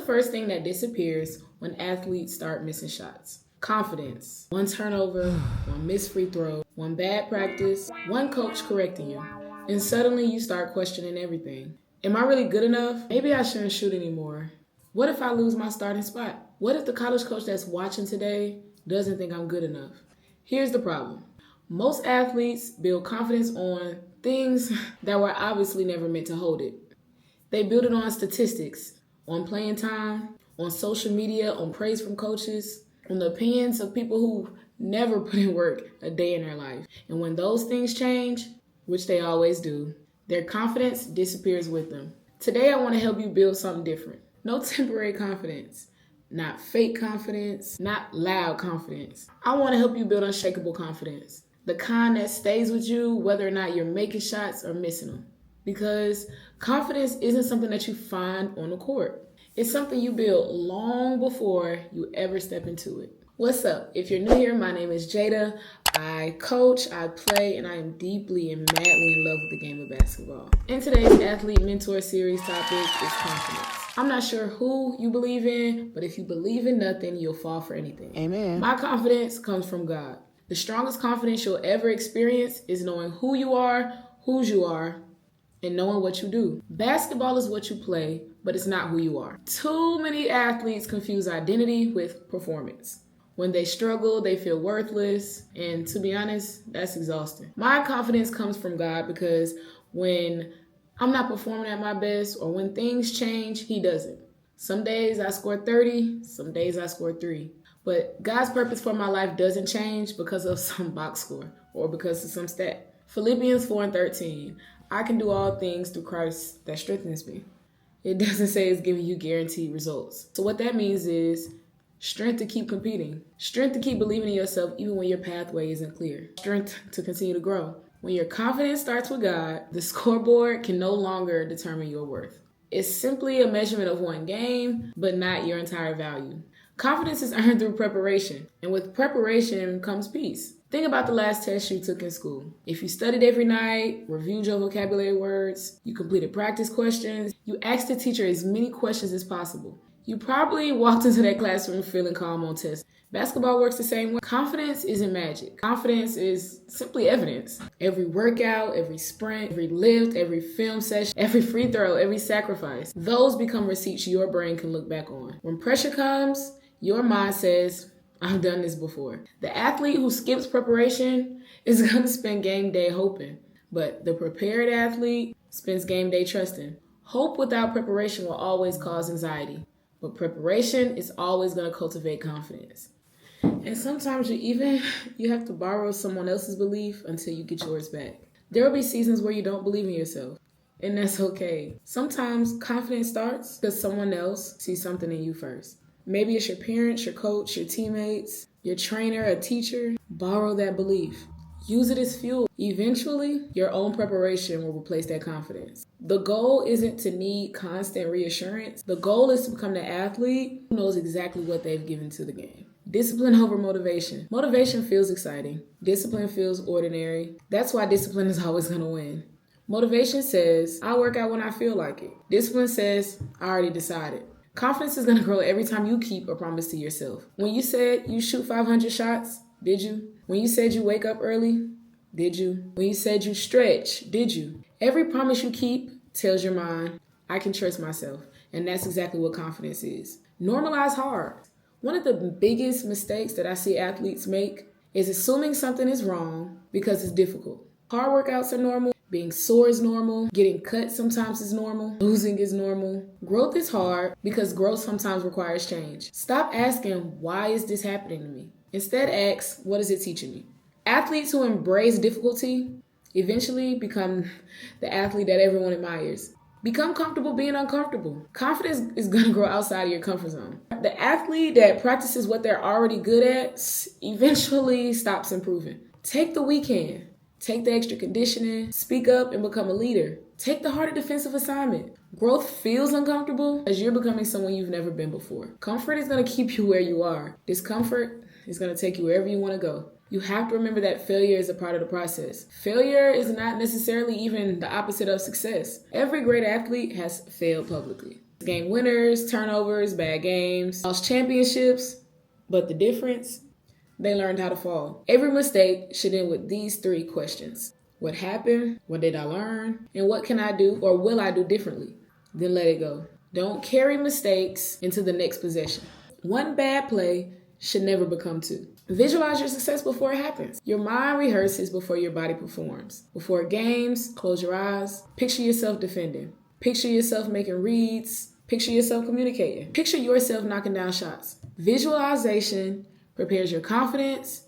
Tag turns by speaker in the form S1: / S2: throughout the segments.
S1: first thing that disappears when athletes start missing shots? Confidence. One turnover, one missed free throw, one bad practice, one coach correcting you. And suddenly you start questioning everything. Am I really good enough? Maybe I shouldn't shoot anymore. What if I lose my starting spot? What if the college coach that's watching today doesn't think I'm good enough? Here's the problem. Most athletes build confidence on things that were obviously never meant to hold it. They build it on statistics, on playing time, on social media, on praise from coaches, on the opinions of people who never put in work a day in their life. And when those things change, which they always do, their confidence disappears with them. Today I want to help you build something different. No temporary confidence, not fake confidence, not loud confidence. I want to help you build unshakable confidence. The kind that stays with you whether or not you're making shots or missing them. Because confidence isn't something that you find on the court. It's something you build long before you ever step into it. What's up? If you're new here, my name is Jada. I coach, I play, and I am deeply and madly in love with the game of basketball. In today's Athlete Mentor Series topic is confidence. I'm not sure who you believe in, but if you believe in nothing, you'll fall for anything.
S2: Amen.
S1: My confidence comes from God. The strongest confidence you'll ever experience is knowing who you are, whose you are, and knowing what you do. Basketball is what you play, but it's not who you are. Too many athletes confuse identity with performance. When they struggle, they feel worthless, and to be honest, that's exhausting. My confidence comes from God because when I'm not performing at my best or when things change, He doesn't. Some days I score 30, some days I score 3. But God's purpose for my life doesn't change because of some box score or because of some stat. Philippians 4:13, I can do all things through Christ that strengthens me. It doesn't say it's giving you guaranteed results. So what that means is strength to keep competing, strength to keep believing in yourself even when your pathway isn't clear, strength to continue to grow. When your confidence starts with God, the scoreboard can no longer determine your worth. It's simply a measurement of one game, but not your entire value. Confidence is earned through preparation, and with preparation comes peace. Think about the last test you took in school. If you studied every night, reviewed your vocabulary words, you completed practice questions, you asked the teacher as many questions as possible, you probably walked into that classroom feeling calm on test. Basketball works the same way. Confidence isn't magic. Confidence is simply evidence. Every workout, every sprint, every lift, every film session, every free throw, every sacrifice, those become receipts your brain can look back on. When pressure comes, your mind says, I've done this before. The athlete who skips preparation is going to spend game day hoping, but the prepared athlete spends game day trusting. Hope without preparation will always cause anxiety, but preparation is always going to cultivate confidence. And sometimes you have to borrow someone else's belief until you get yours back. There will be seasons where you don't believe in yourself, and that's okay. Sometimes confidence starts because someone else sees something in you first. Maybe it's your parents, your coach, your teammates, your trainer, a teacher. Borrow that belief. Use it as fuel. Eventually, your own preparation will replace that confidence. The goal isn't to need constant reassurance. The goal is to become the athlete who knows exactly what they've given to the game. Discipline over motivation. Motivation feels exciting. Discipline feels ordinary. That's why discipline is always going to win. Motivation says, I work out when I feel like it. Discipline says, I already decided. Confidence is going to grow every time you keep a promise to yourself. When you said you shoot 500 shots, did you? When you said you wake up early, did you? When you said you stretch, did you? Every promise you keep tells your mind, I can trust myself. And that's exactly what confidence is. Normalize hard. One of the biggest mistakes that I see athletes make is assuming something is wrong because it's difficult. Hard workouts are normal. Being sore is normal. Getting cut sometimes is normal. Losing is normal. Growth is hard because growth sometimes requires change. Stop asking, why is this happening to me? Instead, ask, what is it teaching me? Athletes who embrace difficulty eventually become the athlete that everyone admires. Become comfortable being uncomfortable. Confidence is going to grow outside of your comfort zone. The athlete that practices what they're already good at eventually stops improving. Take the weekend. Take the extra conditioning, speak up, and become a leader. Take the harder defensive assignment. Growth feels uncomfortable as you're becoming someone you've never been before. Comfort is going to keep you where you are. Discomfort is going to take you wherever you want to go. You have to remember that failure is a part of the process. Failure is not necessarily even the opposite of success. Every great athlete has failed publicly. Game winners, turnovers, bad games, lost championships, but the difference, they learned how to fall. Every mistake should end with these 3 questions. What happened? What did I learn? And what can I do or will I do differently? Then let it go. Don't carry mistakes into the next possession. One bad play should never become 2. Visualize your success before it happens. Your mind rehearses before your body performs. Before games, close your eyes. Picture yourself defending. Picture yourself making reads. Picture yourself communicating. Picture yourself knocking down shots. Visualization prepares your confidence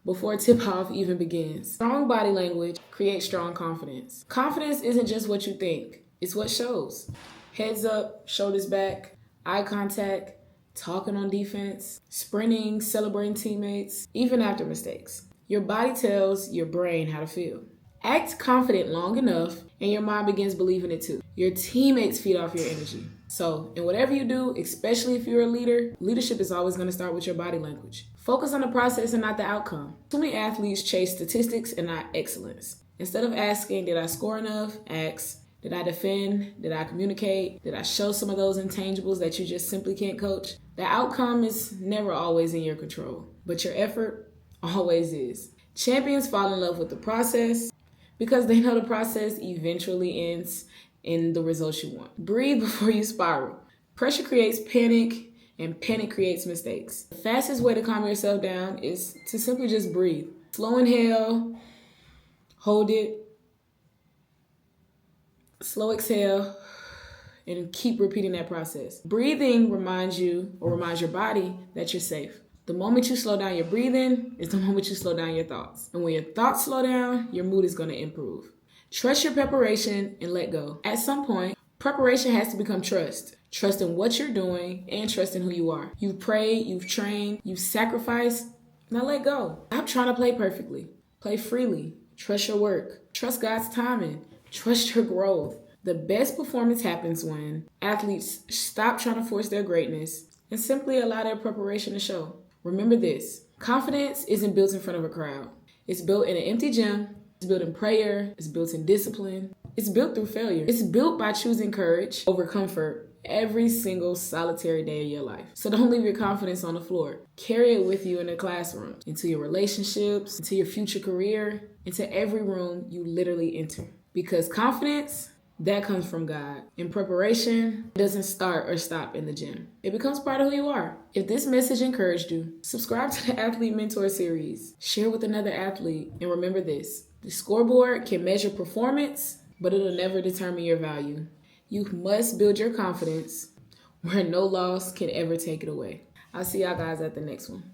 S1: before tip-off even begins. Strong body language creates strong confidence. Confidence isn't just what you think. It's what shows. Heads up, shoulders back, eye contact, talking on defense, sprinting, celebrating teammates, even after mistakes. Your body tells your brain how to feel. Act confident long enough and your mind begins believing it too. Your teammates feed off your energy. So, in whatever you do, especially if you're a leader, leadership is always going to start with your body language. Focus on the process and not the outcome. Too many athletes chase statistics and not excellence. Instead of asking, did I score enough? Ask, did I defend? Did I communicate? Did I show some of those intangibles that you just simply can't coach? The outcome is never always in your control, but your effort always is. Champions fall in love with the process because they know the process eventually ends in the results you want. Breathe before you spiral. Pressure creates panic, and panic creates mistakes. The fastest way to calm yourself down is to simply just breathe. Slow inhale, hold it, slow exhale, and keep repeating that process. Breathing reminds you or reminds your body that you're safe. The moment you slow down your breathing is the moment you slow down your thoughts. And when your thoughts slow down, your mood is going to improve. Trust your preparation and let go. At some point, preparation has to become trust. Trust in what you're doing and trust in who you are. You've prayed, you've trained, you've sacrificed. Now let go. Stop trying to play perfectly. Play freely. Trust your work. Trust God's timing. Trust your growth. The best performance happens when athletes stop trying to force their greatness and simply allow their preparation to show. Remember this, confidence isn't built in front of a crowd. It's built in an empty gym. It's built in prayer. It's built in discipline. It's built through failure. It's built by choosing courage over comfort every single solitary day of your life. So don't leave your confidence on the floor. Carry it with you in the classroom, into your relationships, into your future career, into every room you literally enter. Because confidence, that comes from God. And preparation doesn't start or stop in the gym. It becomes part of who you are. If this message encouraged you, subscribe to the Athlete Mentor Series. Share with another athlete. And remember this, the scoreboard can measure performance, but it'll never determine your value. You must build your confidence where no loss can ever take it away. I'll see y'all guys at the next one.